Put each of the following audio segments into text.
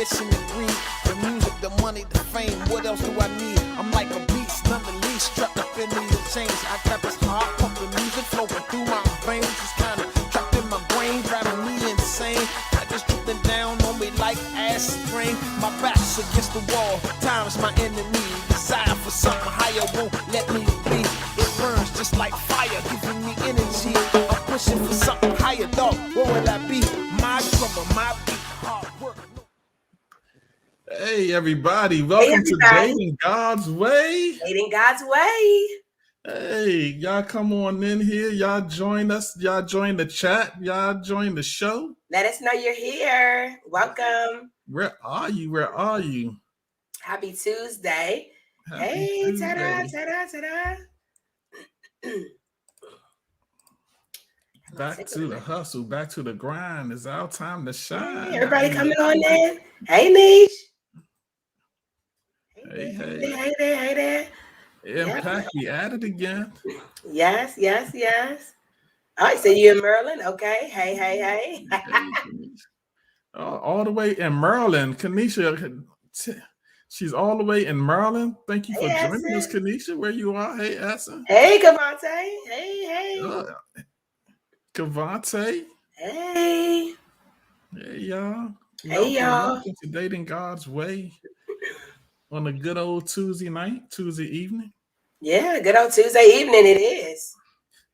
ambition and greed. The music, the money, the fame, what else do I need? I'm like a beast, none the least, strapped up in these chains. I got this hard pump the music flowing through my veins. It's kind of trapped in my brain, driving me insane. I just dripping down on me like acid rain. My back's against the wall, time's my enemy. Desire for something higher won't let me be. It burns just like fire, giving me energy. I'm pushing for something higher, dog. Where will I be? My drummer, my beat, hard work. Hey everybody, welcome to Dating God's Way. Dating God's Way. Hey, y'all come on in here. Y'all join us. Y'all join the chat. Y'all join the show. Let us know you're here. Welcome. Where are you? Where are you? Happy Tuesday. Happy Tuesday. Ta-da. Back to the hustle, back to the grind. It's our time to shine. Hey, everybody coming on in. Hey, Niche. Hey. Hey there. Impact, we at it again. Yes. All right, so you in Maryland? Okay. Hey. All the way in Maryland. Kanisha, she's all the way in Maryland. Thank you for joining us, Kanisha. Where you are? Hey, Asa. Hey, Cavante. Hey. Cavante. Hey, y'all. Hey, y'all. Welcome to Dating God's Way on a good old Tuesday evening. Yeah, good old Tuesday evening it is.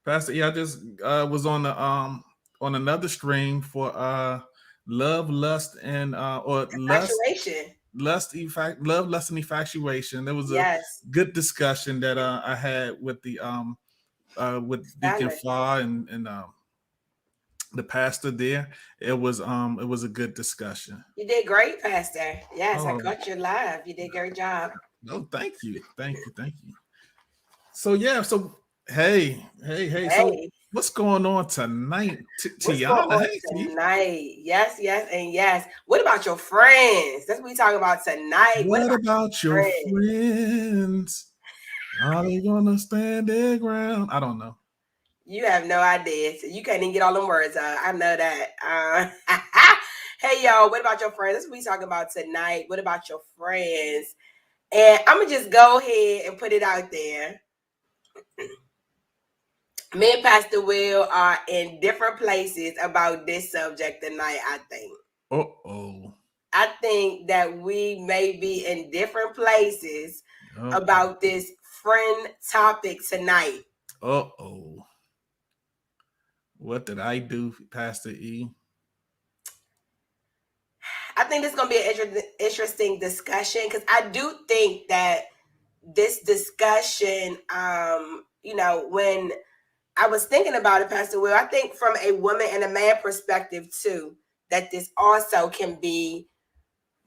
Pastor, I just was on the on another stream for love, lust, and or Infatuation. lust, and infatuation. There was a good discussion that I had with the with Deacon Fa and the pastor there. It was a good discussion. You did great, Pastor. Yes, I caught you live. You did a great job. No, thank you. So hey. So what's going on tonight, Tiana? Tonight, yes. What about your friends? That's what we talking about tonight. What about your friends? Are they gonna stand their ground? I don't know. You have no idea. So you can't even get all them words out. I know that. Hey, y'all, what about your friends? That's what we talking about tonight. What about your friends? And I'm going to just go ahead and put it out there. Me and Pastor Will are in different places about this subject tonight, I think. I think that we may be in different places about this friend topic tonight. What did I do, Pastor E? I think this is going to be an interesting discussion because I do think that this discussion, when I was thinking about it, Pastor Will, I think from a woman and a man perspective too, that this also can be,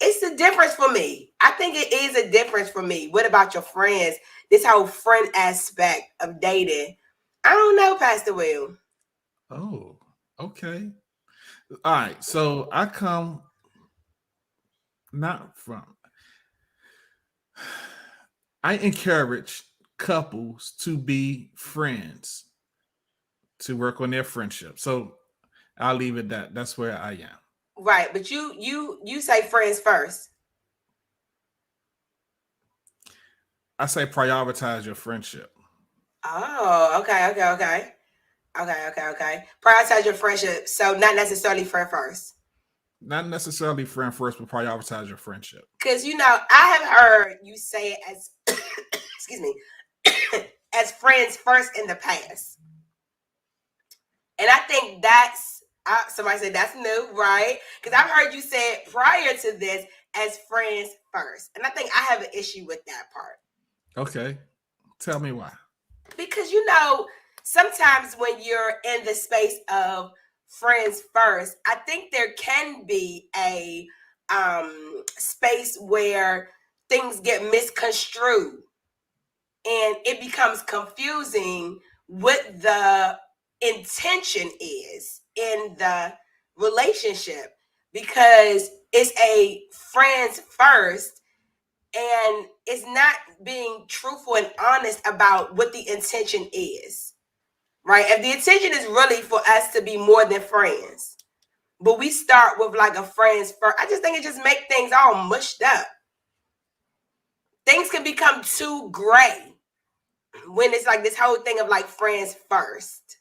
it's a difference for me. I think it is a difference for me. What about your friends? This whole friend aspect of dating. I don't know, Pastor Will. Oh, okay. All right. So I come I encourage couples to be friends, to work on their friendship. So I'll leave it that. That's where I am. Right. But you say friends first. I say prioritize your friendship. Oh, okay. Prioritize your friendship. So not necessarily friend first. Not necessarily friend first, but prioritize your friendship. Because, I have heard you say it as, excuse me, as friends first in the past. And I think that's, somebody said that's new, right? Because I've heard you say it prior to this as friends first. And I think I have an issue with that part. Okay. Tell me why. Because, sometimes when you're in the space of friends first, I think there can be a space where things get misconstrued and it becomes confusing what the intention is in the relationship, because it's a friends first and it's not being truthful and honest about what the intention is. Right? If the intention is really for us to be more than friends, but we start with like a friends first. I just think it just make things all mushed up. Things can become too gray when it's like this whole thing of like friends first.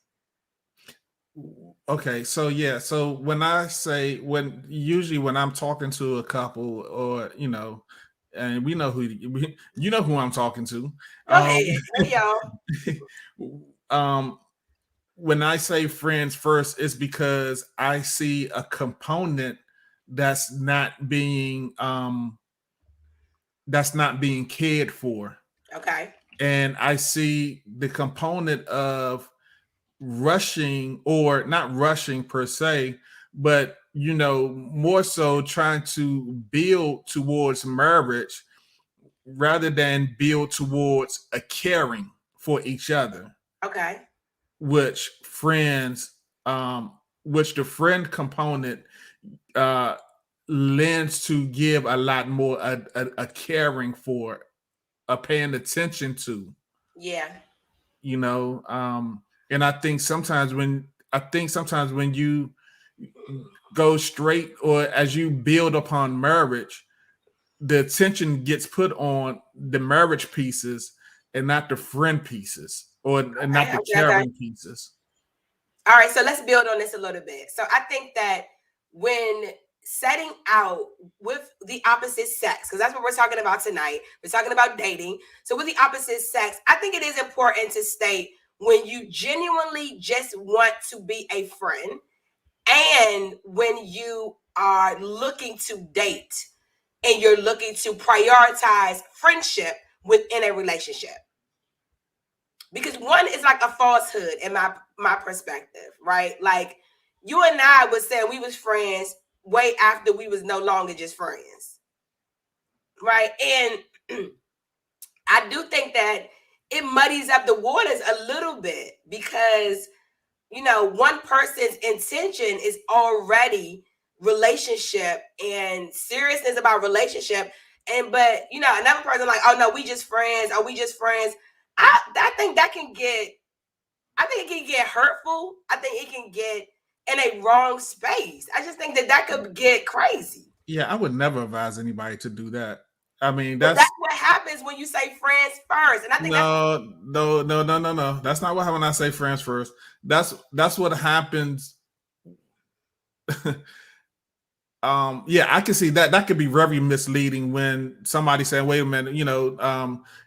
Okay, so yeah, so when I say usually when I'm talking to a couple, or and we know who you know who I'm talking to. Go ahead. Hey y'all. When I say friends first, it's because I see a component that's not being cared for. Okay. And I see the component of rushing, or not rushing per se, but more so trying to build towards marriage rather than build towards a caring for each other. Okay. Which the friend component lends to give a lot more a caring for, a paying attention to. Yeah. And I think sometimes when you go straight, or as you build upon marriage, the attention gets put on the marriage pieces and not the friend pieces, and not the caring pieces. All right, so let's build on this a little bit. So I think that when setting out with the opposite sex, because that's what we're talking about tonight, we're talking about dating. So with the opposite sex, I think it is important to state when you genuinely just want to be a friend, and when you are looking to date and you're looking to prioritize friendship within a relationship. Because one is like a falsehood in my perspective, right? Like you and I was saying we was friends way after we was no longer just friends, right? And I do think that it muddies up the waters a little bit, because one person's intention is already relationship and seriousness about relationship, but another person like, oh no, we just friends, oh we just friends. I think it can get hurtful. I think it can get in a wrong space. I just think that could get crazy. Yeah, I would never advise anybody to do that. I mean, that's what happens when you say friends first. And I think no. That's not what happens when I say friends first. That's what happens. Yeah, I can see that could be very misleading when somebody saying, wait a minute,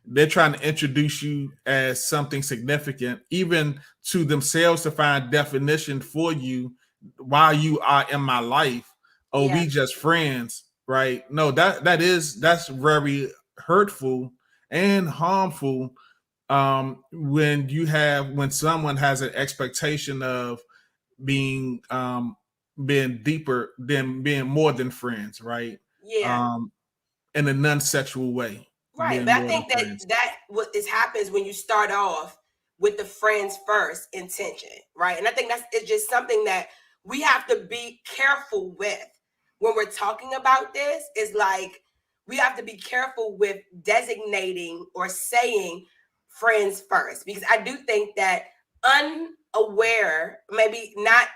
they're trying to introduce you as something significant, even to themselves, to find definition for you while you are in my life. Oh, we just friends, right? No, that's very hurtful and harmful. When someone has an expectation of being deeper than being more than friends, right? Yeah. In a non-sexual way. Right. But I think that what this happens when you start off with the friends first intention, right? And I think it's just something that we have to be careful with when we're talking about this. Is like we have to be careful with designating or saying friends first, because I do think that unaware, maybe not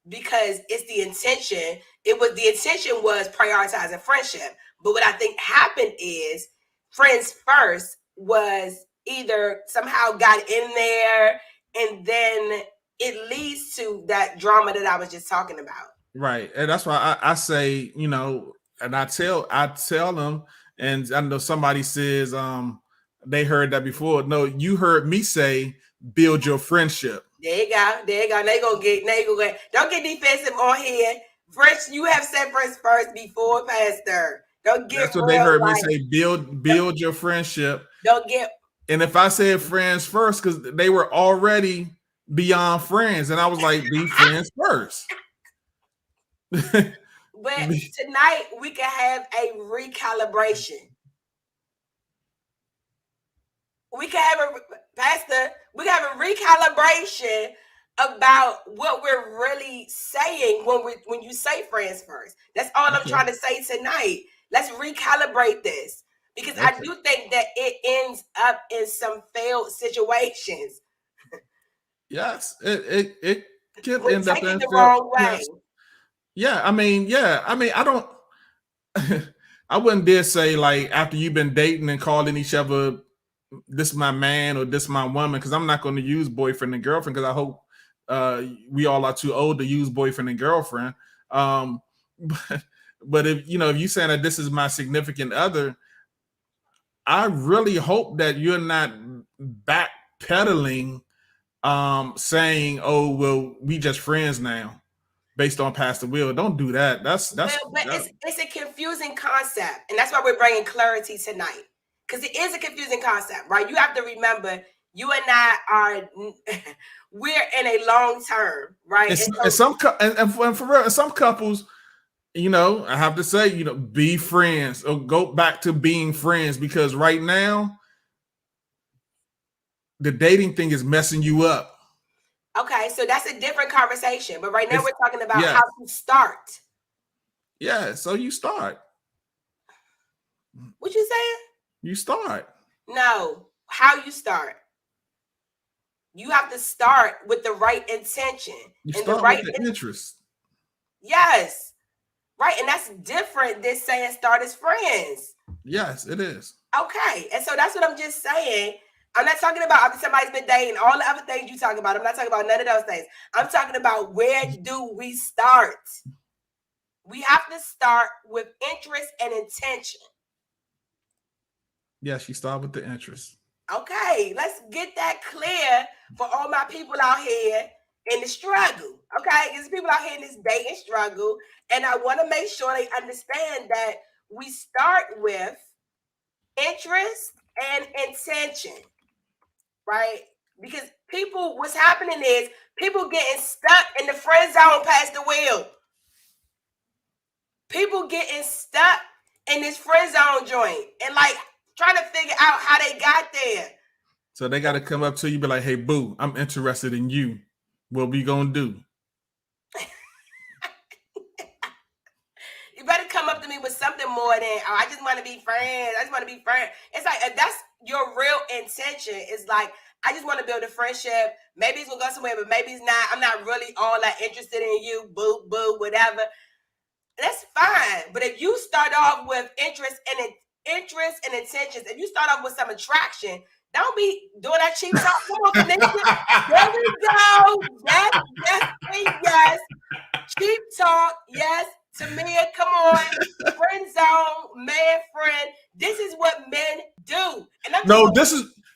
because it's the intention, the intention was prioritizing friendship. But what I think happened is friends first was either somehow got in there, and then it leads to that drama that I was just talking about. Right. And that's why I say, and I tell them, and I know somebody says they heard that before. No, you heard me say build your friendship. There you go. Now you gonna get don't get defensive on here. Friends, you have said friends first before, Pastor. Don't get That's what they heard me say. Build your friendship. Don't get. And if I said friends first, because they were already beyond friends, and I was like, be friends first. But tonight we can have a recalibration. We can have we can have a recalibration about what we're really saying when you say friends first. That's all I'm trying to say tonight. Let's recalibrate this, because I do think that it ends up in some failed situations. Yes, it can end up in the wrong way. Yeah, I mean, I don't. I wouldn't dare say like after you've been dating and calling each other, this my man or this my woman, because I'm not going to use boyfriend and girlfriend, because I hope we all are too old to use boyfriend and girlfriend. But if if you saying that this is my significant other, I really hope that you're not backpedaling, saying, "Oh, well, we just friends now," based on Pastor Will. Don't do that. But it's a confusing concept, and that's why we're bringing clarity tonight, because it is a confusing concept, right? You have to remember, you and I are we're in a long term, right? And for real, some couples, I have to say, be friends or go back to being friends, because right now the dating thing is messing you up. Okay, so that's a different conversation. But right now we're talking about how to start. Yeah, so you start. What you saying? You start. No, how you start. You have to start with the right intention. You start with the interest. Yes. Right, and that's different than saying start as friends. Yes, it is. Okay, and so that's what I'm just saying. I'm not talking about somebody's been dating, all the other things you talk about. I'm not talking about none of those things. I'm talking about, where do we start? We have to start with interest and intention. Yes, you start with the interest. Okay, let's get that clear for all my people out here in the struggle. Okay, there's people out here in this dating struggle, and I want to make sure they understand that we start with interest and intention, right? Because what's happening is people getting stuck in the friend zone, Pastor Will. People getting stuck in this friend zone joint and like trying to figure out how they got there. So they got to come up to you, be like, "Hey, boo, I'm interested in you. What we gonna do?" You better come up to me with something more than, "Oh, I just want to be friends. I just want to be friends." It's like, if that's your real intention, it's like, I just want to build a friendship. Maybe it's gonna go somewhere, but maybe it's not. I'm not really all that interested in you. Boo, boo, whatever. That's fine. But if you start off with interest and intentions, if you start off with some attraction, don't be doing that cheap talk. Come on, Kanisha. There we go. Yes, yes, and yes. Cheap talk. Yes. Tamia, come on. Friend zone, man, friend. This is what men do. And I'm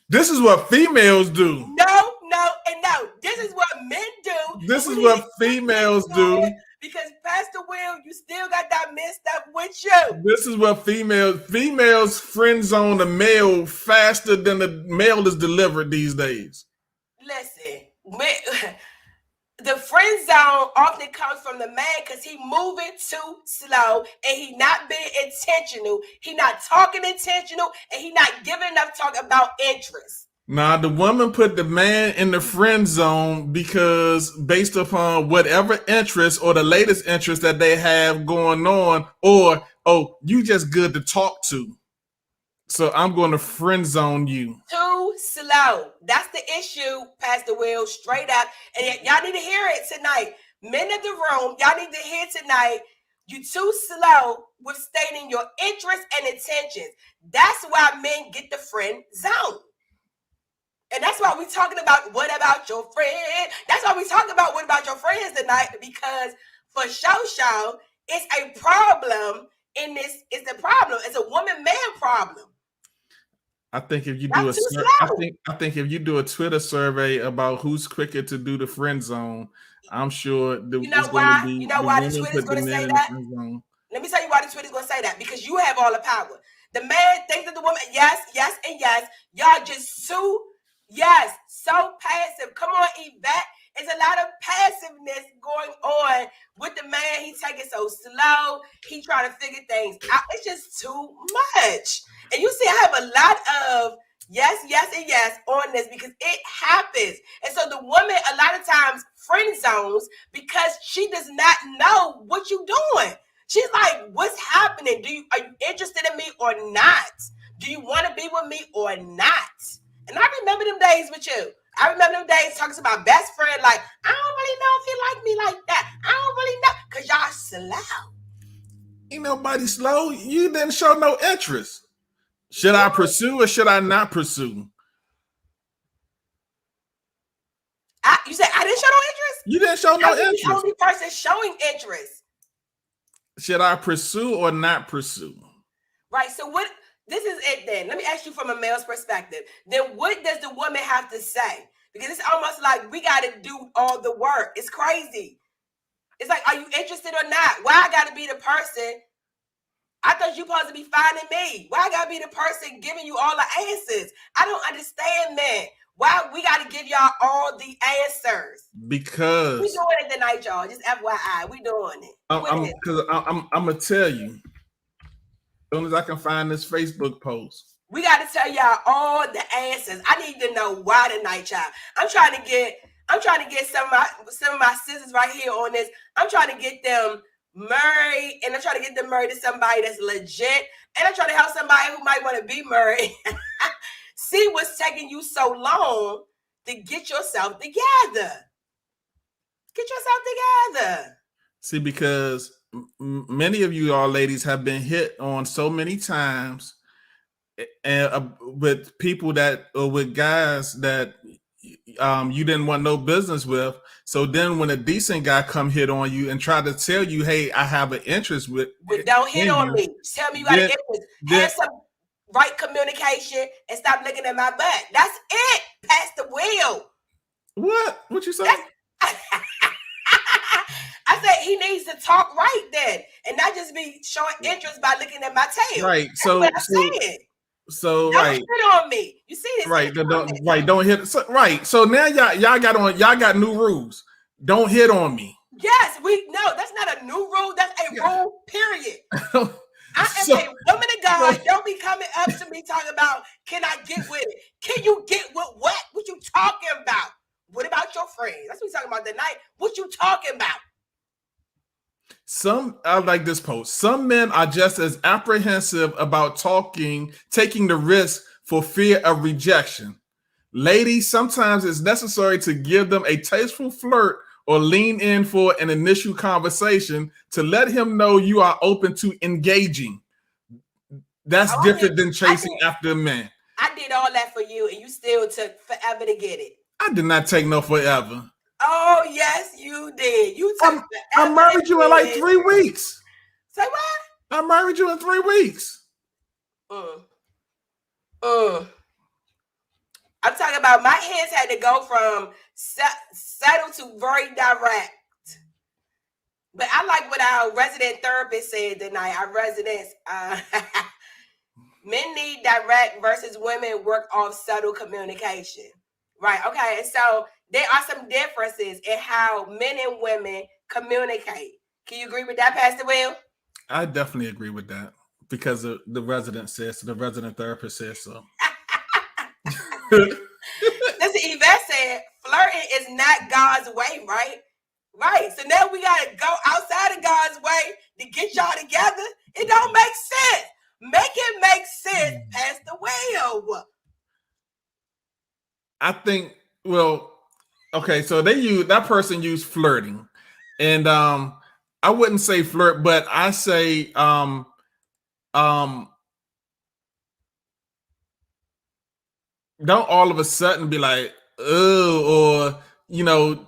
this is what females do. No. This is what men do. This is what females do. Because Pastor Will, you still got that messed up with you. This is what females friend zone the male faster than the mail is delivered these days. Listen, the friend zone often comes from the man because he moving too slow and he not being intentional. He not talking intentional and he not giving enough talk about interest. Nah, the woman put the man in the friend zone because based upon whatever interest or the latest interest that they have going on, or, "Oh, you just good to talk to, so I'm going to friend zone you." Too slow. That's the issue, Pastor Will, straight up. And y'all need to hear it tonight. Men of the room, y'all need to hear tonight. You too slow with stating your interests and intentions. That's why men get the friend zone. And that's why we're talking about what about your friend. That's why we're talking about what about your friends tonight, because for show, it's a problem in this. It's a problem. It's a woman-man problem. I think if you do I think if you do a Twitter survey about who's quicker to do the friend zone, I'm sure why the Twitter's going to say that? Let me tell you why the Twitter's going to say that. Because you have all the power. The man thinks that the woman, yes, and yes. Y'all just so passive. Come on, Yvette. There's a lot of passiveness going on with the man. He taking so slow. He trying to figure things out. It's just too much. And you see, I have a lot of yes, and yes on this because it happens. And so the woman a lot of times friend zones because she does not know what you're doing. She's like, "What's happening? Are you interested in me or not? Do you want to be with me or not?" And I remember them days with you. I remember them days talking to my best friend, like, I don't really know if he like me like that. I don't really know, because y'all slow. Ain't nobody slow. You didn't show no interest. Should I pursue or should I not pursue? You said I didn't show no interest? You didn't show no interest. The only person showing interest. Should I pursue or not pursue? Right. So what? This is it then. Let me ask you from a male's perspective. Then what does the woman have to say? Because it's almost like we got to do all the work. It's crazy. It's like, are you interested or not? Why I got to be the person? I thought you supposed to be finding me. Why I got to be the person giving you all the answers? I don't understand that. Why we got to give y'all all the answers? Because we doing it tonight, y'all. Just FYI, we doing it. I'm gonna tell you. As soon as I can find this Facebook post, we got to tell y'all all the answers. I need to know why tonight, y'all. I'm trying to get some of my sisters right here on this. I'm trying to get them married, and I'm trying to get them married to somebody that's legit, and I'm trying to help somebody who might want to be married. See what's taking you so long to get yourself together. Get yourself together. See, because many of you all ladies have been hit on so many times, and with people that, or with guys that you didn't want no business with. So then when a decent guy come hit on you and try to tell you, hey, I have an interest with, don't hit on me. Tell me you got an interest. Have some right communication and stop looking at my butt. That's it. Pass the wheel. What you say? I said he needs to talk right then, and not just be showing interest by looking at my tail. Right. That's what I'm saying. So don't right. hit on me. You see this? Right. Don't hit. So, right. So now y'all got new rules. Don't hit on me. Yes, that's not a new rule. That's a rule, period. I am a woman of God. Don't be coming up to me talking about, can I get with it? Can you get with what? What you talking about? What about your friends? That's what we're talking about tonight. What you talking about? I like this post. Some men are just as apprehensive about taking the risk for fear of rejection. Ladies, sometimes it's necessary to give them a tasteful flirt or lean in for an initial conversation to let him know you are open to engaging. That's different than chasing after a man. I did all that for you, and you still took forever to get it. I did not take no forever. Oh, yes, you did. You took forever. I married you in like 3 weeks. Say what? I married you in 3 weeks. I'm talking about my hands had to go from subtle to very direct. But I like what our resident therapist said tonight. Our residents, men need direct versus women work off subtle communication. Right. Okay. So there are some differences in how men and women communicate. Can you agree with that, Pastor Will? I definitely agree with that because the resident says so. The resident therapist says so. Listen, Yvette said flirting is not God's way, right? Right. So now we got to go outside of God's way to get y'all together. It don't make sense. Make it make sense, Pastor Will. I think, well, okay, so that person used flirting. And I wouldn't say flirt, but I say don't all of a sudden be like, oh, or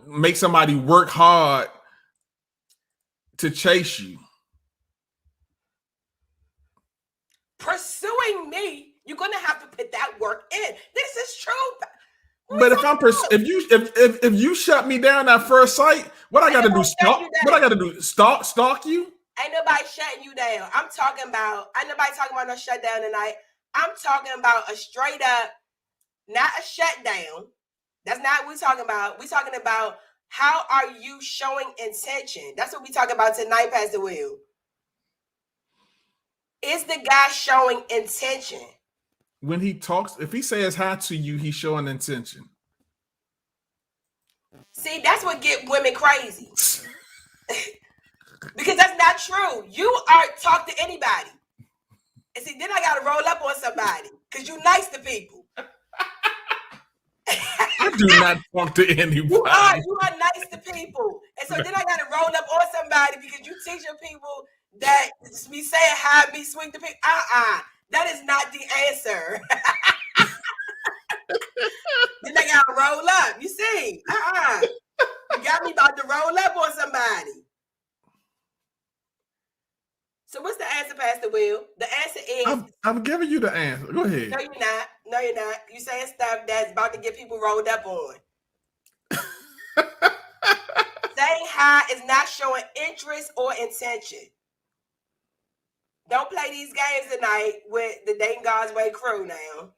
make somebody work hard to chase you. Pursuing me, you're gonna have to put that work in. This is true. But if you shut me down at first sight, what I got to do? What I got to do? Stalk you? Ain't nobody shutting you down. Ain't nobody talking about no shutdown tonight. I'm talking about a straight up, not a shutdown. That's not what we're talking about. We're talking about how are you showing intention. That's what we're talking about tonight, Pastor Will. Is the guy showing intention? When he talks, if he says hi to you, he's showing intention. See, that's what get women crazy. Because that's not true. You are talk to anybody. And see, then I got to roll up on somebody because you nice to people. I do not talk to anybody. You are nice to people. And so then I got to roll up on somebody because you teaching people that be saying hi, be sweet to people. That is not the answer. Then I got to roll up. You see? You got me about to roll up on somebody. So what's the answer, Pastor Will? The answer is... I'm giving you the answer. Go ahead. No, you're not. No, you're not. You saying stuff that's about to get people rolled up on. Saying hi is not showing interest or intention. Don't play these games tonight with the Dating God's Way crew now.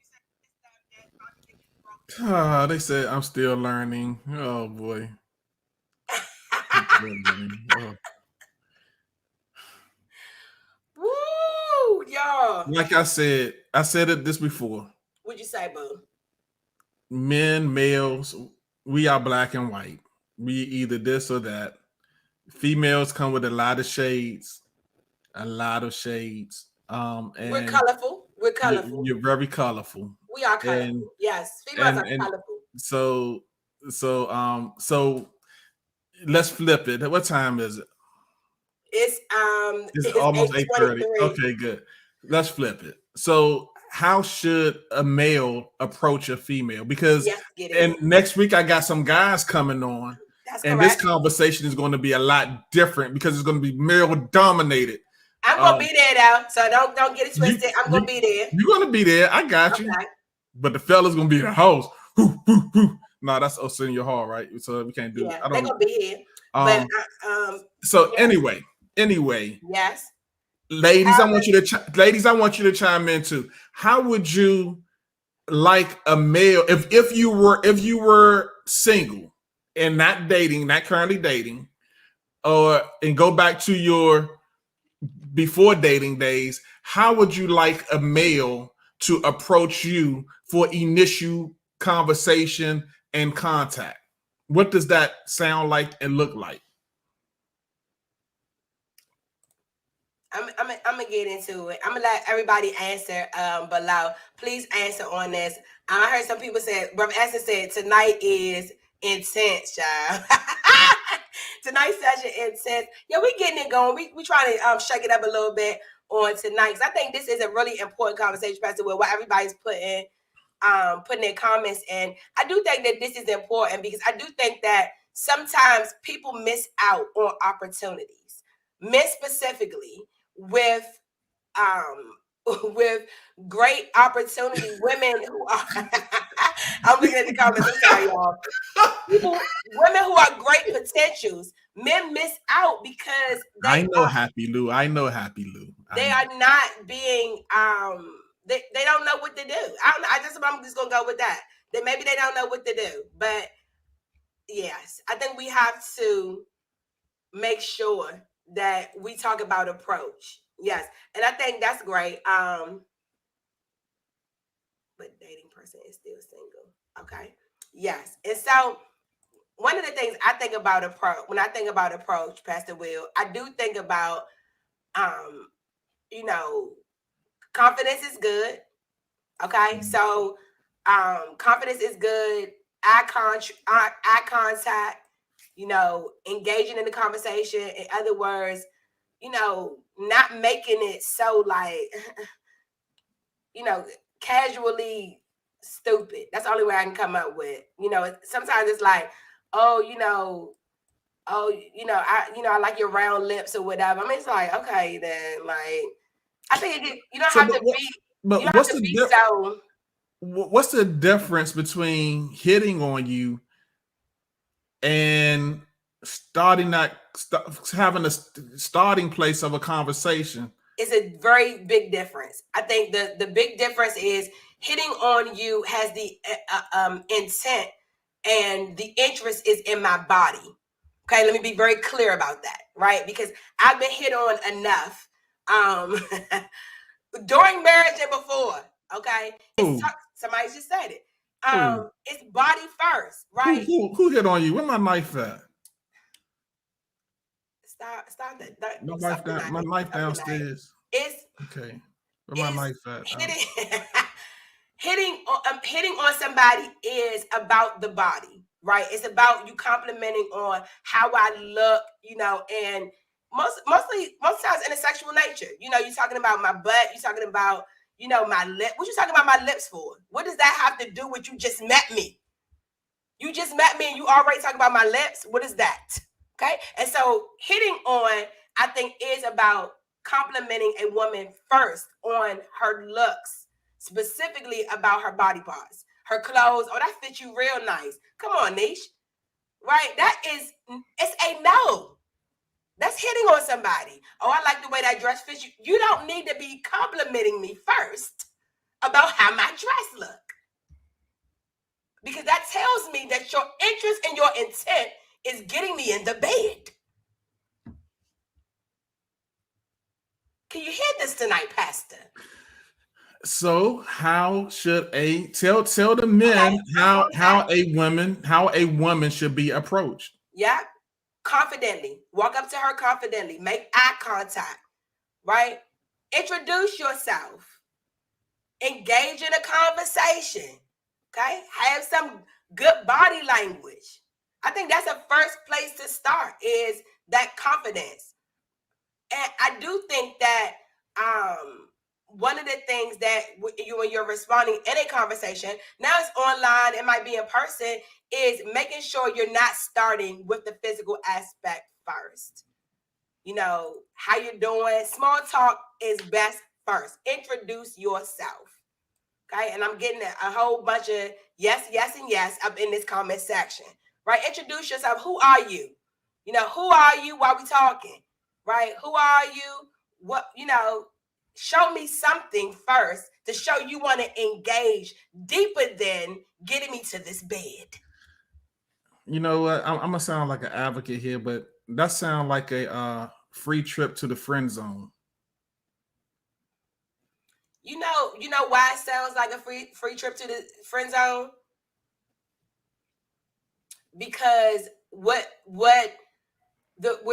They said I'm still learning. Oh boy. Oh. Woo, y'all. Like I said this before. What'd you say, boo? Men, males, we are black and white. We either this or that. Females come with a lot of shades. And we're colorful. You're very colorful. We are colorful. Yes, females are colorful. So let's flip it. What time is it? It's almost 8:30. Okay, good. Let's flip it. So how should a male approach a female? Because next week I got some guys coming on. That's and correct. This conversation is going to be a lot different because it's going to be male dominated. I'm gonna be there though, so don't get it twisted. I'm gonna be there. You're gonna be there. I got you. But the fella's gonna be in the house. No, that's Senior Hall, right? So we can't do it. They're gonna be here. Anyway. Yes. Ladies, I want you to chime in too. How would you like a male if you were single and not currently dating, and go back to your before dating days, how would you like a male to approach you for initial conversation and contact? What does that sound like and look like? I'm gonna get into it. I'm gonna let everybody answer below. Please answer on this. I heard some people say, Brother Esther said tonight is intense, y'all. Tonight's session intense. Yeah, we getting it going. We trying to shake it up a little bit on tonight because I think this is a really important conversation, Pastor Will, where everybody's putting their comments in. I do think that this is important because I do think that sometimes people miss out on opportunities. Men specifically with great opportunity, women who are I'm looking at the comments, I'm sorry, y'all. Women who are great potentials, men miss out because I know Happy Lou. They are not being they don't know what to do. I'm just gonna go with that. Maybe they don't know what to do. But yes, I think we have to make sure that we talk about approach. Yes. And I think that's great. But dating person is still single. Okay. Yes. And so one of the things I think about when I think about approach, Pastor Will, I do think about confidence is good. Okay. So confidence is good. Eye contact, engaging in the conversation. In other words, not making it so like, casually stupid. That's the only way I can come up with. Sometimes it's like, I like your round lips or whatever. I mean, it's like, okay, then, like, I think you don't have to be. But what's the difference between hitting on you and having a starting place of a conversation? It's a very big difference. I think the big difference is hitting on you has the intent and the interest is in my body. Okay, let me be very clear about that, right? Because I've been hit on enough during marriage and before. Okay, somebody just said it. It's body first, right? Who hit on you? Where my knife at? Stop that. My knife downstairs. It's okay. Where my knife at? hitting on somebody is about the body, right? It's about you complimenting on how I look, and most times in a sexual nature. You're talking about my butt, you're talking about, my lip. What you talking about my lips for? What does that have to do with you just met me? You just met me and you already talking about my lips? What is that? Okay? And so hitting on, I think, is about complimenting a woman first on her looks, specifically about her body parts, her clothes. Oh, that fits you real nice. Come on, Niche. Right? It's a no. That's hitting on somebody. Oh, I like the way that dress fits you. You don't need to be complimenting me first about how my dress look. Because that tells me that your interest and your intent is getting me in the bed. Can you hear this tonight, Pastor? So how should tell the men how a woman should be approached? Yeah. Confidently. Walk up to her confidently. Make eye contact. Right? Introduce yourself. Engage in a conversation. Okay? Have some good body language. I think that's the first place to start, is that confidence. And I do think that one of the things that when you're responding in a conversation, now it's online, it might be in person, is making sure you're not starting with the physical aspect first. How you're doing. Small talk is best first. Introduce yourself. Okay, and I'm getting a whole bunch of yes, yes, and yes up in this comment section. Right? Introduce yourself. Who are you? Who are you while we talking? Right? Who are you? What, show me something first to show you want to engage deeper than getting me to this bed. You know what? I'm gonna sound like an advocate here, but that sounds like a free trip to the friend zone. You know why it sounds like a free trip to the friend zone? Because we're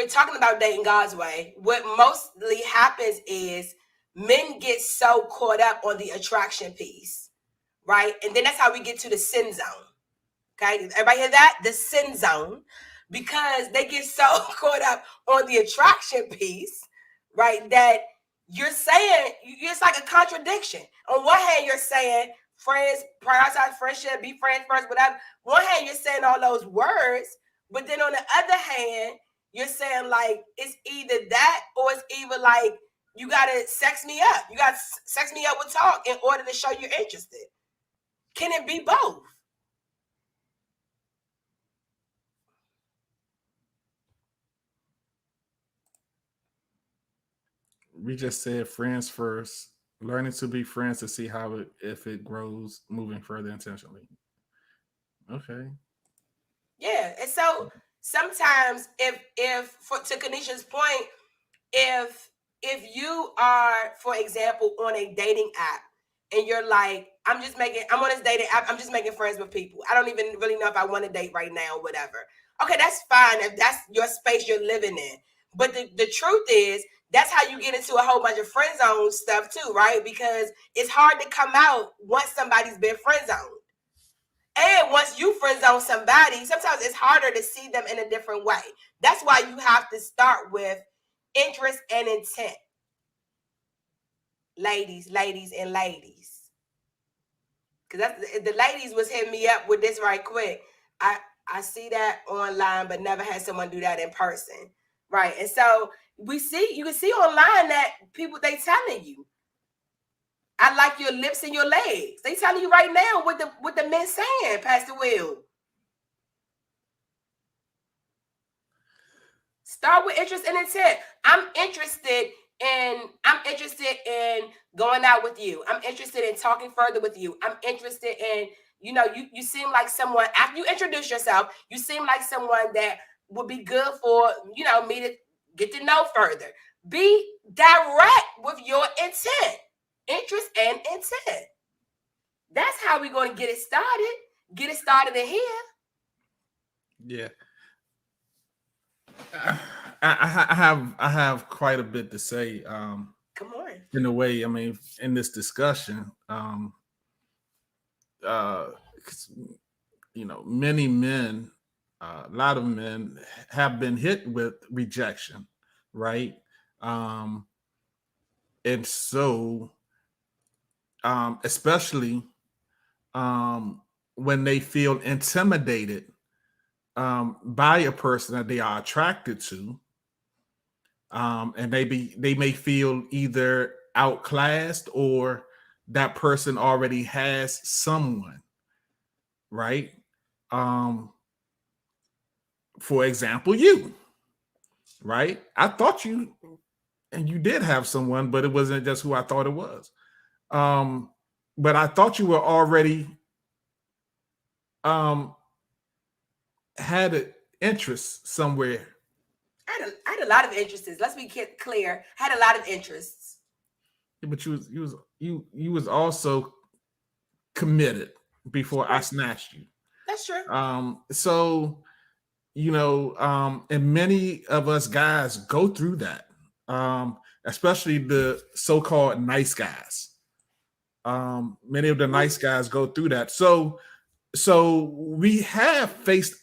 talking about dating God's way. What mostly happens is men get so caught up on the attraction piece, right? And then that's how we get to the sin zone. Okay, everybody hear that? The sin zone, because they get so caught up on the attraction piece, right? That you're saying, it's like a contradiction. On one hand, you're saying friends, prioritize friendship, be friends first, whatever. One hand, you're saying all those words, but then on the other hand, you're saying like it's either that or it's either like you gotta sex me up. You gotta sex me up with talk in order to show you're interested. Can it be both? We just said friends first, learning to be friends to see if it grows moving further intentionally. Okay. Yeah, and so sometimes if to Kanisha's point, if you are, for example, on a dating app and you're like, I'm on this dating app, I'm just making friends with people. I don't even really know if I want to date right now or whatever. Okay, that's fine if that's your space you're living in. But the truth is, that's how you get into a whole bunch of friend zone stuff too, right? Because it's hard to come out once somebody's been friend zoned. And once you friend zone somebody, sometimes it's harder to see them in a different way. That's why you have to start with interest and intent. Ladies. Because the ladies was hitting me up with this right quick. I see that online, but never had someone do that in person. Right. And so you can see online that people, they telling you, I like your lips and your legs. They telling you right now what the men saying, Pastor Will. Start with interest and intent. I'm interested in going out with you. I'm interested in talking further with you. I'm interested in, you seem like someone, after you introduce yourself, you seem like someone that would be good for, me to get to know further. Be direct with your intent, interest and intent. That's how we're going to get it started. Get it started in here. Yeah. I have quite a bit to say. Come on. In a way, I mean, in this discussion, many men, a lot of men have been hit with rejection, right? And so, especially when they feel intimidated by a person that they are attracted to, and they may feel either outclassed or that person already has someone, right? For example, you, right? I thought you, and you did have someone, but it wasn't just who I thought it was. But I thought you were already had an interest somewhere. I had a lot of interests. Let's be clear. I had a lot of interests. Yeah, but you was also committed before I snatched you. That's true. So and many of us guys go through that, especially the so-called nice guys. Many of the nice guys go through that. So we have faced,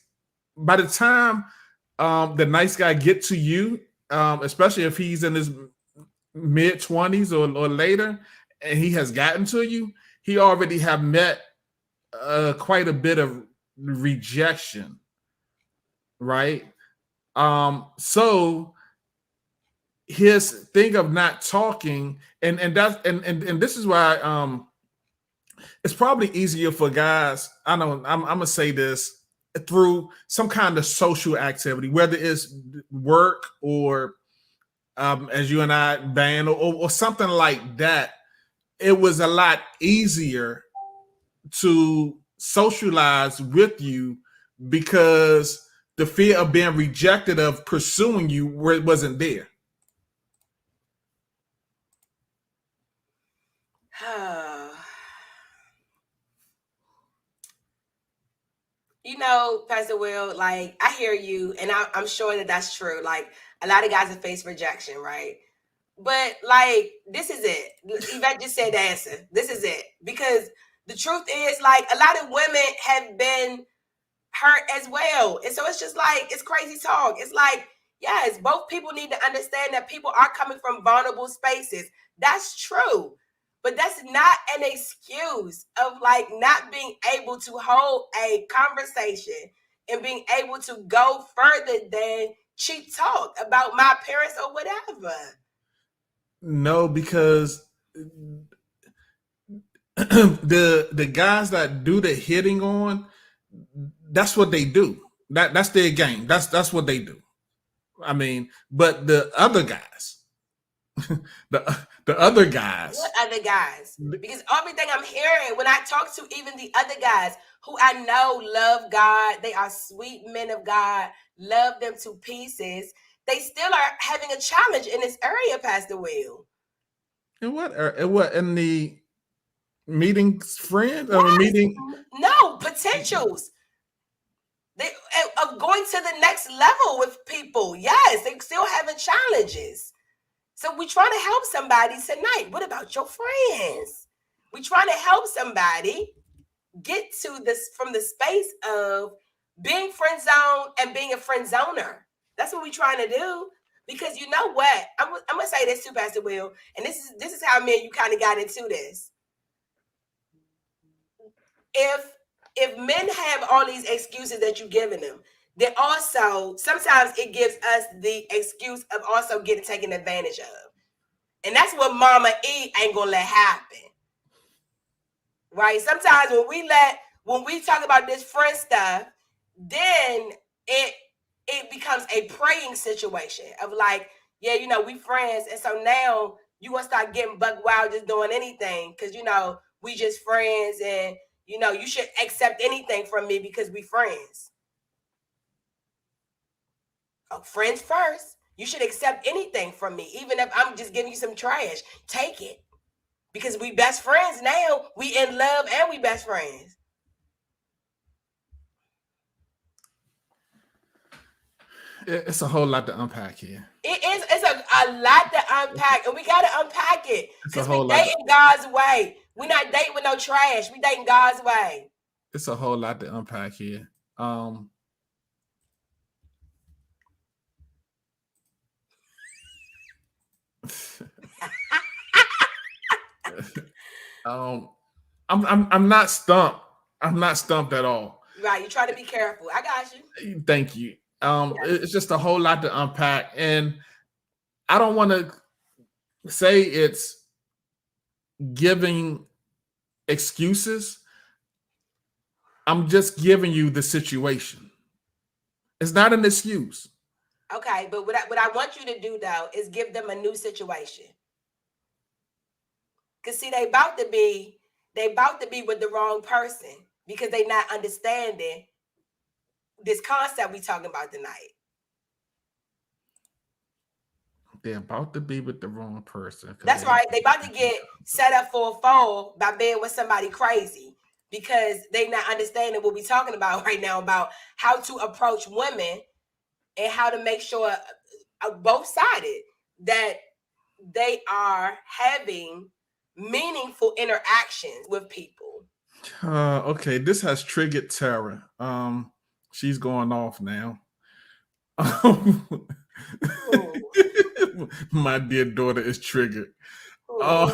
by the time the nice guy get to you, especially if he's in his mid-20s or later, and he has gotten to you, he already have met quite a bit of rejection, right? So his thing of not talking, and this is why it's probably easier for guys. I'm gonna say this, through some kind of social activity, whether it's work or as you and I band or something like that. It was a lot easier to socialize with you because the fear of being rejected, of pursuing you, where it wasn't there. Pastor Will, like, I hear you, and I'm sure that that's true. Like, a lot of guys have faced rejection, right? But, like, this is it. Yvette just said the answer. This is it. Because the truth is, like, a lot of women have been hurt as well. And so it's just like, it's crazy talk. It's like, yes, both people need to understand that people are coming from vulnerable spaces. That's true. But that's not an excuse of, like, not being able to hold a conversation and being able to go further than cheap talk about my appearance or whatever. No, because the guys that do the hitting on, that's what they do. That's their game. That's what they do. I mean, but the other guys, the other guys. What other guys? Because everything I'm hearing when I talk to even the other guys who I know love God, they are sweet men of God, love them to pieces, they still are having a challenge in this area, Pastor Will. And what in the meeting friends or meeting? No, potentials. They of going to the next level with people. Yes, they're still having challenges. So we're trying to help somebody tonight. What about your friends? We're trying to help somebody get to this from the space of being friend zone and being a friend zoner. That's what we're trying to do. Because you know what? I'm gonna say this too, Pastor Will, and this is how me and you kind of got into this. If men have all these excuses that you're giving them, then also sometimes it gives us the excuse of also getting taken advantage of. And that's what Mama E ain't gonna let happen. Right? Sometimes when we talk about this friend stuff, then it becomes a praying situation of like, yeah, we friends. And so now you want to start getting buck wild just doing anything because, we just friends and, you should accept anything from me because we friends. Oh, friends first. You should accept anything from me, even if I'm just giving you some trash. Take it. Because we best friends now. We in love and we best friends. It's a whole lot to unpack here. It is. It's a lot to unpack, and we got to unpack it because we dating God's way. We not dating with no trash. We dating God's way. It's a whole lot to unpack here. I'm not stumped. I'm not stumped at all. Right, you try to be careful. I got you. Thank you. It's just a whole lot to unpack, and I don't want to say it's giving excuses. I'm just giving you the situation. It's not an excuse. Okay, but what I want you to do though is give them a new situation. Cause see, they about to be with the wrong person because they not understanding this concept we talking about tonight. They're about to be with the wrong person. That's right. They about to get set up for a fall by being with somebody crazy because they not understanding what we talking about right now about how to approach women and how to make sure both sided that they are having meaningful interactions with people. Okay, this has triggered Tara. She's going off now. My dear daughter is triggered. But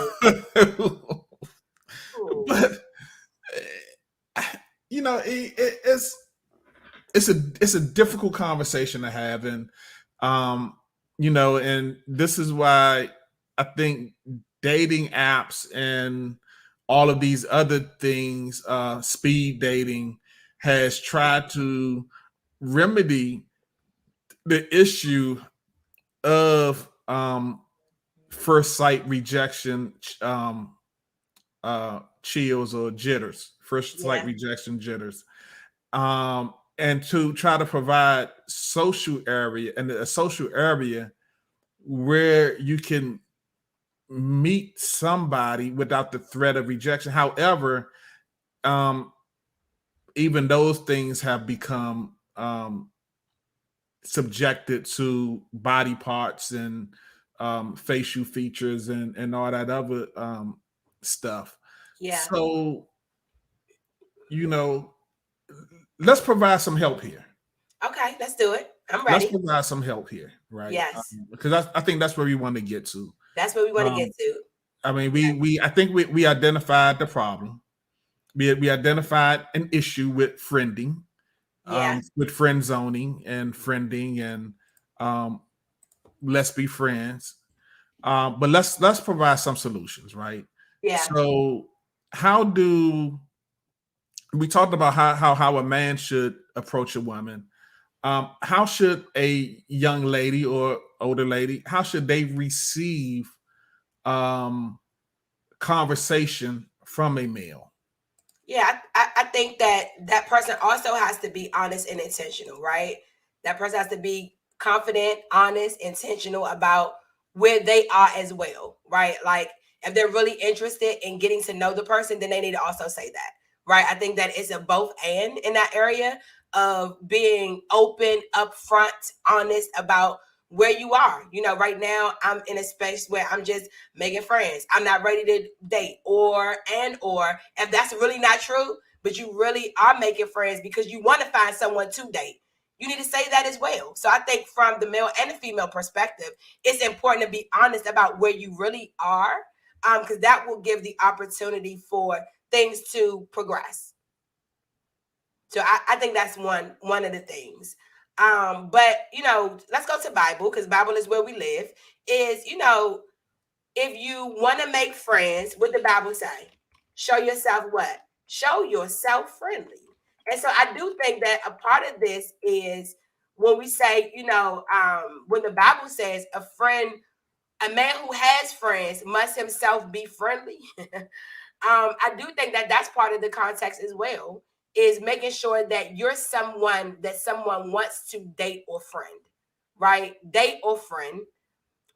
you know, it's a difficult conversation to have, and you know, and this is why I think dating apps and all of these other things, speed dating, has tried to remedy the issue of first sight rejection, chills or jitters, first sight rejection jitters, and to try to provide social area and a social area where you can meet somebody without the threat of rejection. However, even those things have become subjected to body parts and facial features and all that other stuff. Yeah. So, you know, let's provide some help here. Okay, let's do it. I'm ready. Let's provide some help here, right? Yes. Because I think that's where we want to get to. That's where we want to get to. I mean, I think we identified the problem. We identified an issue with friending, with friend zoning and friending, and let's be friends. But let's provide some solutions, right? Yeah. So how do we talked about how a man should approach a woman? How should a young lady or older lady, how should they receive conversation from a male? Yeah, I think that person also has to be honest and intentional, right? That person has to be confident, honest, intentional about where they are as well, right? Like if they're really interested in getting to know the person, then they need to also say that, right? I think that it's a both and in that area of being open, upfront, honest about where you are. You know, right now I'm in a space where I'm just making friends. I'm not ready to date, or if that's really not true, but you really are making friends because you want to find someone to date, you need to say that as well. So I think from the male and the female perspective, it's important to be honest about where you really are, because that will give the opportunity for things to progress. So I think that's one of the things. But you know, let's go to Bible, because Bible is where we live. Is, you know, if you want to make friends, what the Bible say? Show yourself what? Show yourself friendly. And so I do think that a part of this is when we say, you know, when the Bible says a man who has friends must himself be friendly. I do think that that's part of the context as well, is making sure that you're someone that someone wants to date or friend, right? Date or friend,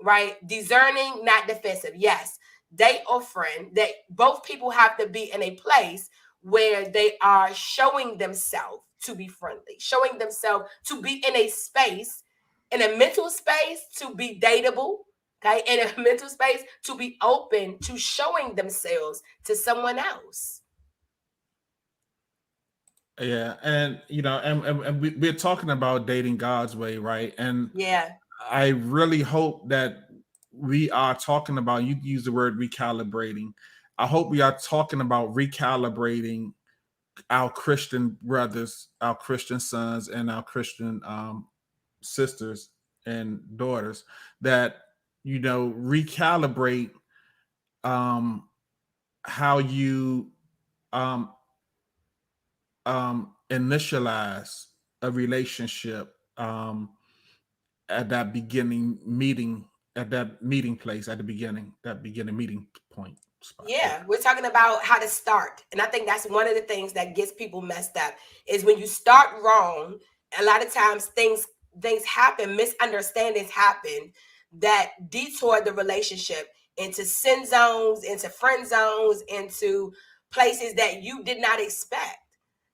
right? Discerning, not defensive. Yes, date or friend, that both people have to be in a place where they are showing themselves to be friendly, showing themselves to be in a space, in a mental space, to be dateable. okay, in a mental space to be open to showing themselves to someone else. Yeah, and and we're talking about dating God's way, right? And yeah, I really hope that we are talking about, you use the word recalibrating. I hope we are talking about recalibrating our Christian brothers, our Christian sons, and our Christian sisters and daughters, that recalibrate how you um, initialize a relationship at that beginning meeting, at that meeting place, at the beginning, that beginning meeting point spot. Yeah, we're talking about how to start. And I think that's one of the things that gets people messed up is when you start wrong, a lot of times things happen, misunderstandings happen that detour the relationship into sin zones, into friend zones, into places that you did not expect.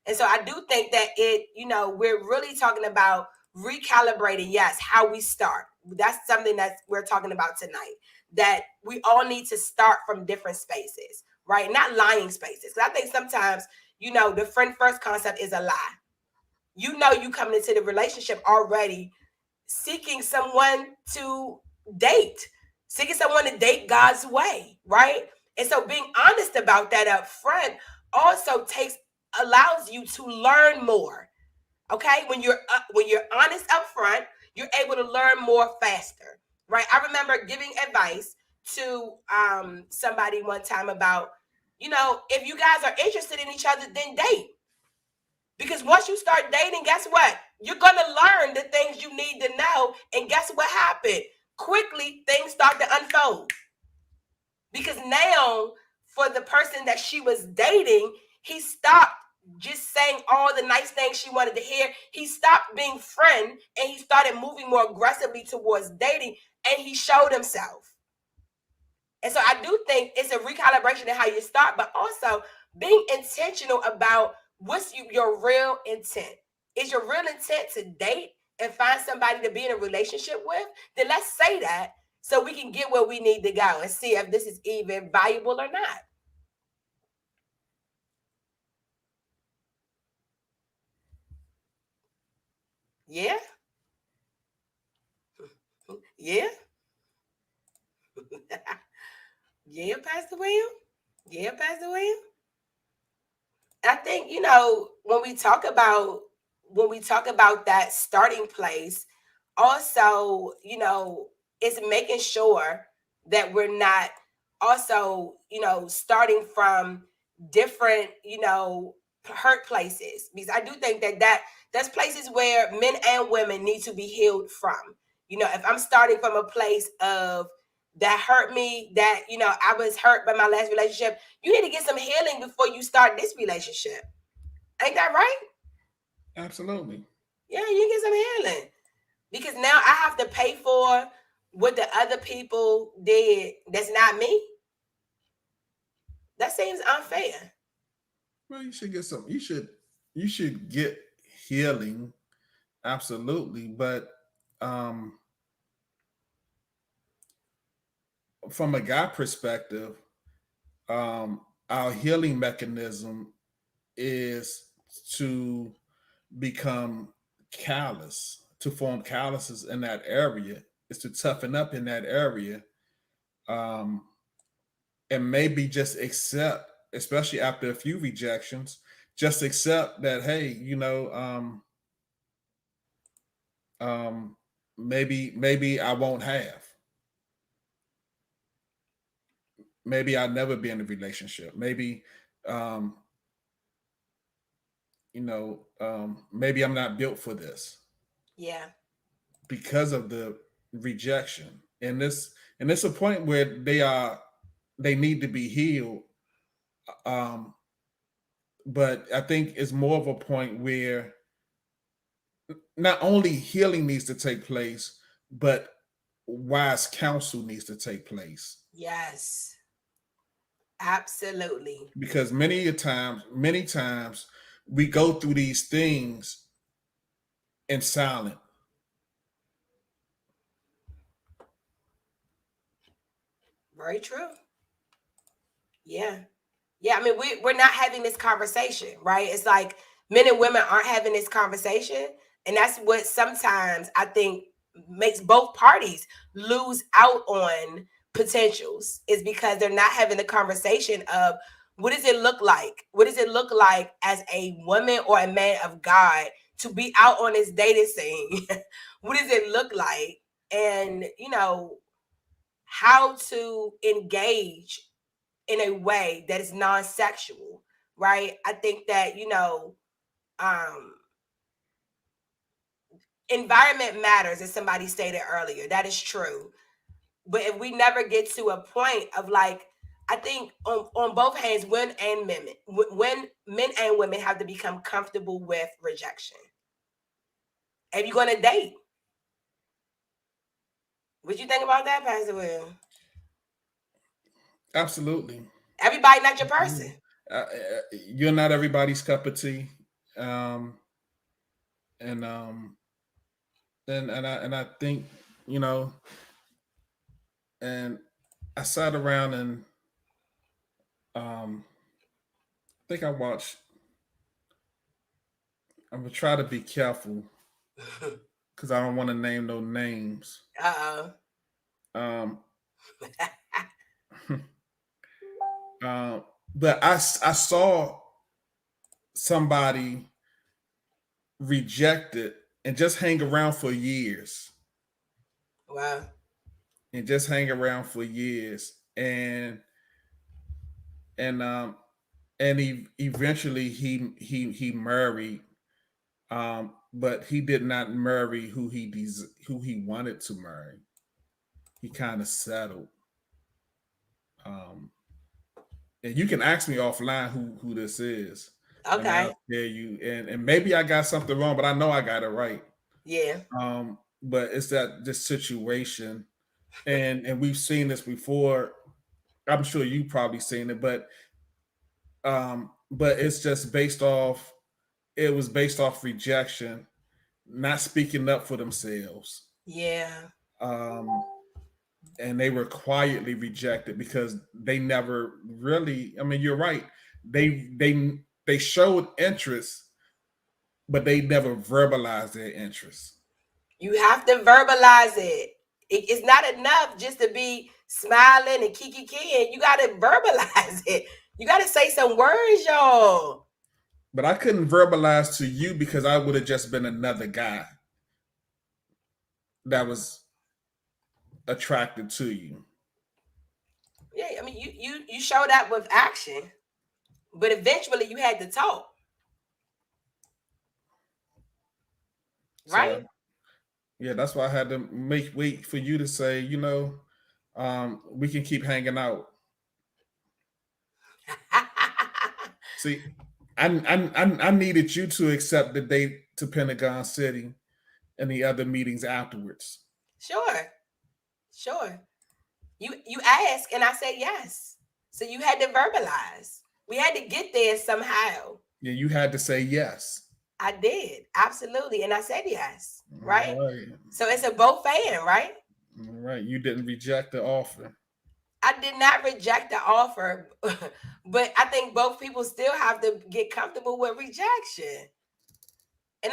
And so I do think that we're really talking about recalibrating, yes, how we start. That's something that we're talking about tonight, that we all need to start from different spaces, right? Not lying spaces. Because I think sometimes, the friend first concept is a lie. You coming into the relationship already seeking someone to date, seeking someone to date God's way, right? And so being honest about that up front also allows you to learn more. Okay, when you're honest up front, you're able to learn more faster, right? I remember giving advice to somebody one time about, if you guys are interested in each other, then date. Because once you start dating, guess what? You're going to learn the things you need to know. And guess what happened? Quickly, things start to unfold. Because now, for the person that she was dating, he stopped just saying all the nice things she wanted to hear. He stopped being friend and he started moving more aggressively towards dating, and he showed himself. And so I do think it's a recalibration in how you start, but also being intentional about what's your real intent. Is your real intent to date and find somebody to be in a relationship with? Then let's say that so we can get where we need to go and see if this is even valuable or not. Yeah. Yeah. Yeah, Pastor William. Yeah, Pastor William. I think, when we talk about that starting place, also, it's making sure that we're not also, starting from different, hurt places. Because I do think that's places where men and women need to be healed from. If I'm starting from a place of that hurt me, that, I was hurt by my last relationship, you need to get some healing before you start this relationship. Ain't that right? Absolutely. Yeah, you get some healing. Because now I have to pay for what the other people did that's not me. That seems unfair. Well, you should get some. You should get healing, absolutely. But from a guy perspective, our healing mechanism is to become callous, to form calluses in that area, is to toughen up in that area, and maybe just accept, especially after a few rejections, just accept that, hey, maybe I won't have. Maybe I'll never be in a relationship. Maybe maybe I'm not built for this. Yeah. Because of the rejection. And it's a point where they need to be healed. But I think it's more of a point where not only healing needs to take place, but wise counsel needs to take place. Yes. Absolutely. Because many times we go through these things in silence. Very true. Yeah. Yeah, I mean, we're not having this conversation, right? It's like men and women aren't having this conversation. And that's what sometimes I think makes both parties lose out on potentials, is because they're not having the conversation of what does it look like? What does it look like as a woman or a man of God to be out on this dating scene? What does it look like? And, you know, how to engage in a way that is non-sexual, right? I think that, you know, environment matters, as somebody stated earlier. That is true. But if we never get to a point of like, I think on both hands, when men and women have to become comfortable with rejection. If you're going to date, what you think about that, Pastor Will? Absolutely. Everybody not your person. You're not everybody's cup of tea. And I think, you know, and I sat around and I think I'm gonna try to be careful because I don't want to name no names. Um but I saw somebody rejected and just hang around for years. Wow. And just hang around for years. And eventually he married, but he did not marry who he wanted to marry. He kind of settled. And you can ask me offline who this is. Okay. And I'll tell you. And maybe I got something wrong, but I know I got it right. Yeah. But it's this situation, and we've seen this before. I'm sure you probably seen it, but it's just based off. It was based off rejection, not speaking up for themselves. Yeah. And they were quietly rejected because they never really. I mean, you're right. They showed interest, but they never verbalized their interest. You have to verbalize it. It's not enough just to be smiling and kiki. You got to verbalize it. You got to say some words, y'all. But I couldn't verbalize to you because I would have just been another guy that was attracted to you. Yeah, I mean, you showed up with action, but eventually you had to talk, right? So, yeah, that's why I had to wait for you to say, you know, we can keep hanging out. See, I needed you to accept the date to Pentagon City and the other meetings afterwards. Sure. You asked and I said yes. So you had to verbalize. We had to get there somehow. Yeah, you had to say yes. I did, absolutely, and I said yes, right? So it's a both and, right? Right. You didn't reject the offer. I did not reject the offer, but I think both people still have to get comfortable with rejection. And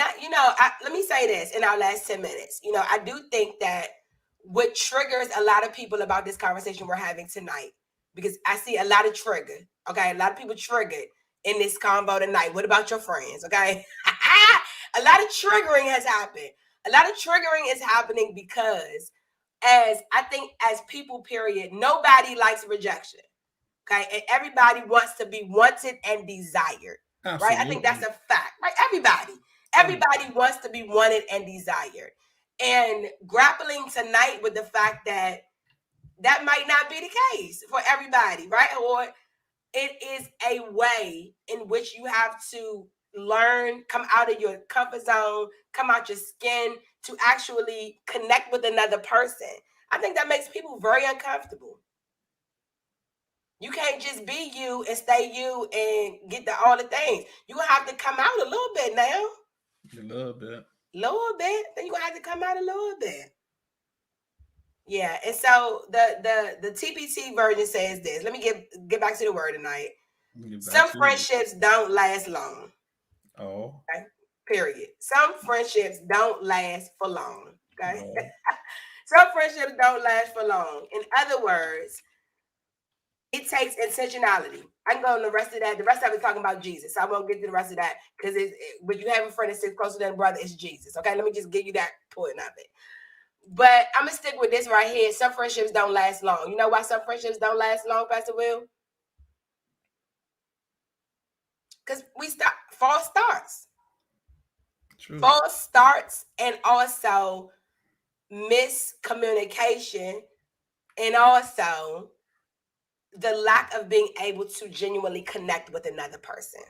let me say this in our last 10 minutes. You know, I do think that what triggers a lot of people about this conversation we're having tonight, because I see a lot of trigger. Okay, a lot of people triggered in this convo tonight. What about your friends? Okay, a lot of triggering has happened. A lot of triggering is happening because, as people, period, nobody likes rejection. Okay, and everybody wants to be wanted and desired. Absolutely. Right? I think that's a fact. Right? Everybody wants to be wanted and desired. And grappling tonight with the fact that might not be the case for everybody, right? Or it is a way in which you have to learn, come out of your comfort zone, come out your skin to actually connect with another person. I think that makes people very uncomfortable. You can't just be you and stay you and get all the things. You're going to have to come out a little bit now. A little bit. Then you're going to have to come out a little bit. Yeah, and so the TPT version says this. Let me get back to the word tonight. Some friendships don't last long. Oh. Okay. Period. Some friendships don't last for long. Okay. Oh. Some friendships don't last for long. In other words, it takes intentionality. I can go on the rest of that. The rest of it is talking about Jesus. So I won't get to the rest of that because when you have a friend that sits closer than a brother, it's Jesus. Okay, let me just give you that point of it. But I'm gonna stick with this right here. Some friendships don't last long. You know why some friendships don't last long, Pastor Will? Because we start false starts. True. False starts and also miscommunication and also the lack of being able to genuinely connect with another person.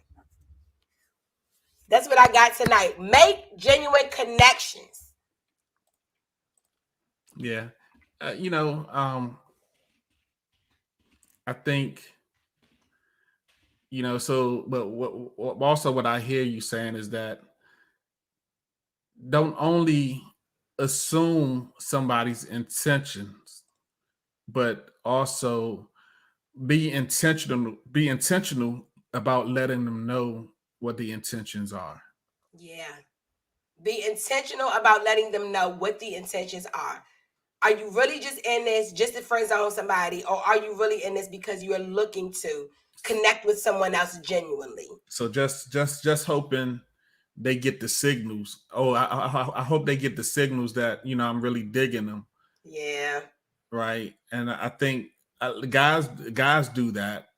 That's what I got tonight. Make genuine connections. Yeah. I think, but what I hear you saying is that don't only assume somebody's intentions, but also be intentional about letting them know what the intentions are. Yeah. Be intentional about letting them know what the intentions are. Are you really just in this just to friend zone somebody, or are you really in this because you are looking to connect with someone else genuinely? So just hoping they get the signals. Oh, I hope they get the signals that I'm really digging them. Yeah. Right, and I think guys do that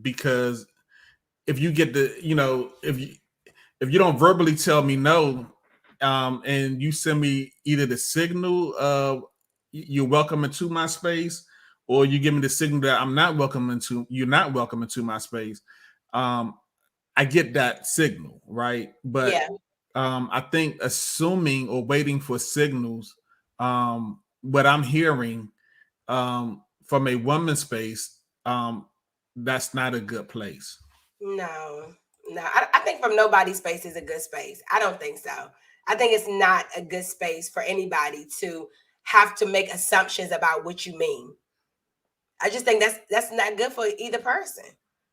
because if you get the if you don't verbally tell me no, and you send me either the signal of you're welcome into my space, or you give me the signal that you're not welcome into my space, I get that signal, right? But yeah. I think assuming or waiting for signals, what I'm hearing from a woman's space, that's not a good place. No. I think from nobody's space is a good space. I don't think so. I think it's not a good space for anybody to have to make assumptions about what you mean. I just think that's not good for either person.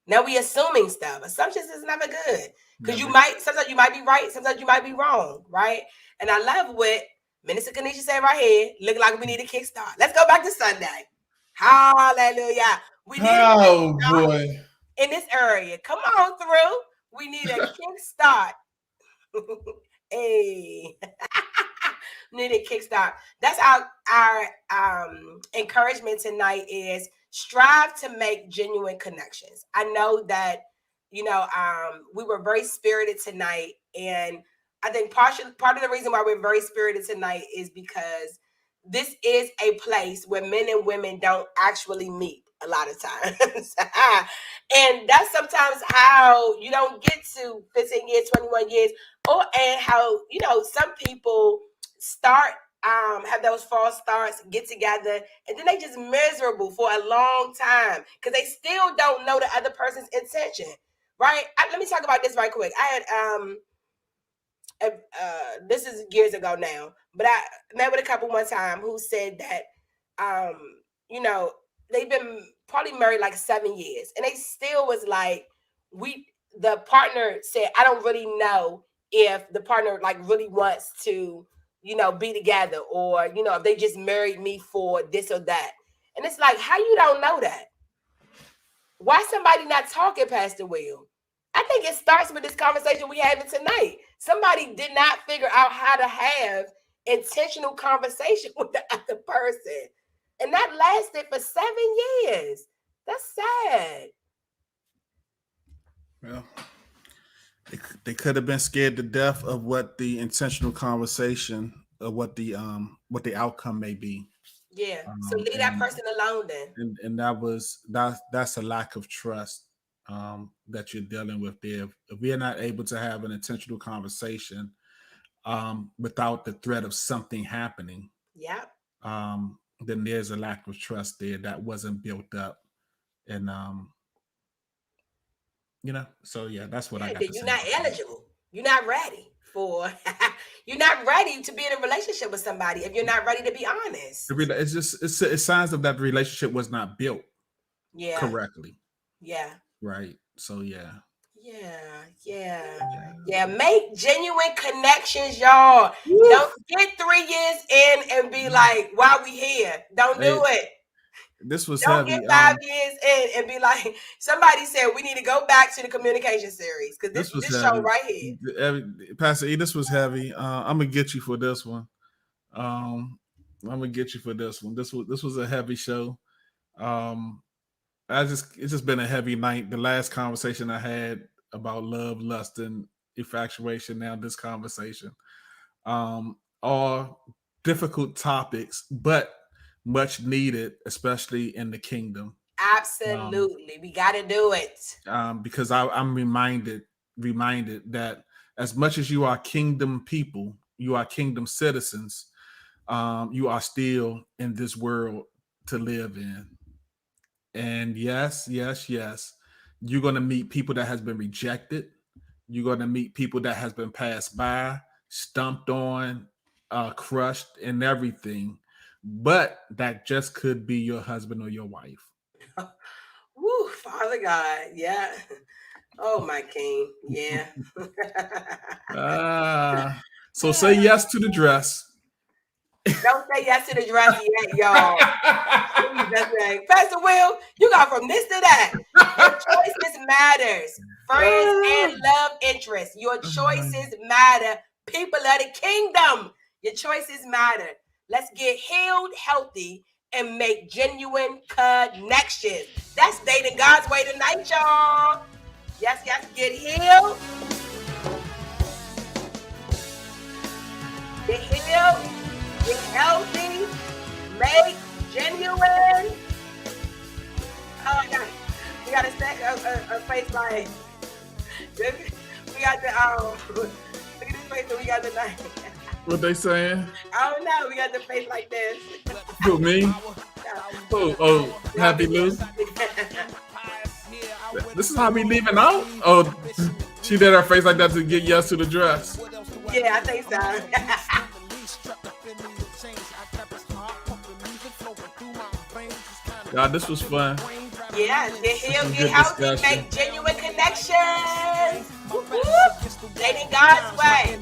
Now we assuming stuff. Assumptions is never good because sometimes you might be right, sometimes you might be wrong, right? And I love what Minister Kanisha said right here. Look like we need a kickstart. Let's go back to Sunday. Hallelujah. We need a kickstart in this area. Come on through. We need a kickstart. Hey. Need a kickstart. That's our encouragement tonight is strive to make genuine connections. I know that we were very spirited tonight, and I think part of the reason why we're very spirited tonight is because this is a place where men and women don't actually meet a lot of times. And that's sometimes how you don't get to 15 years, 21 years, and how some people start have those false starts, get together, and then they just miserable for a long time because they still don't know the other person's intention, right? Let me talk about this right quick. I had this is years ago now, but I met with a couple one time who said that they've been probably married like 7 years, and they still was like, the partner said, I don't really know if the partner like really wants to be together, or if they just married me for this or that. And it's like, how you don't know that? Why somebody not talking, Pastor Will? I think it starts with this conversation we having tonight. Somebody did not figure out how to have intentional conversation with the other person. And that lasted for 7 years. That's sad. Well, they could have been scared to death of what the intentional conversation, of what the outcome may be. Yeah. So leave that person alone then. And that's a lack of trust that you're dealing with there. If we are not able to have an intentional conversation without the threat of something happening, then there's a lack of trust there that wasn't built up. And so yeah, that's what I got to say. You're not eligible. You're not ready for. You're not ready to be in a relationship with somebody if you're not ready to be honest. It's signs of that relationship was not built correctly. Yeah. Right. So yeah. Make genuine connections, y'all. Woo. Don't get 3 years in and be like, "Why we here?" Don't do it. This was Don't heavy. Get 5 years in and be like, somebody said we need to go back to the communication series because this show right here. Pastor E, this was heavy. I'm gonna get you for this one. This was a heavy show. It's just been a heavy night. The last conversation I had about love, lust, and infatuation. Now this conversation, all difficult topics, but much needed, especially in the kingdom. Absolutely, we got to do it. Because I'm reminded that as much as you are kingdom people, you are kingdom citizens. You are still in this world to live in. And yes, you're going to meet people that has been rejected. You're going to meet people that has been passed by, stumped on, crushed, and everything. But that just could be your husband or your wife. Woo, Father God, yeah. Oh, my King, yeah. So say yes to the dress. Don't say yes to the dress yet, y'all. Pastor Will, you got from this to that. Your choices matters. Friends and love interests. Your choices matter. People of the kingdom. Your choices matter. Let's get healed, healthy, and make genuine connections. That's dating God's way tonight, y'all. Yes, get healed. Get healed. Get healthy. Make genuine. Oh, we got to set a face like. We got the look at this face that we got tonight. What they saying? I don't know. We got the face like this. Who, me? Oh, Happy Lou. This is how we leaving out? Oh, she did her face like that to get yes to the dress. Yeah, I think so. God, this was fun. Yeah, get healed, get healthy, make genuine connections. Dating God's way.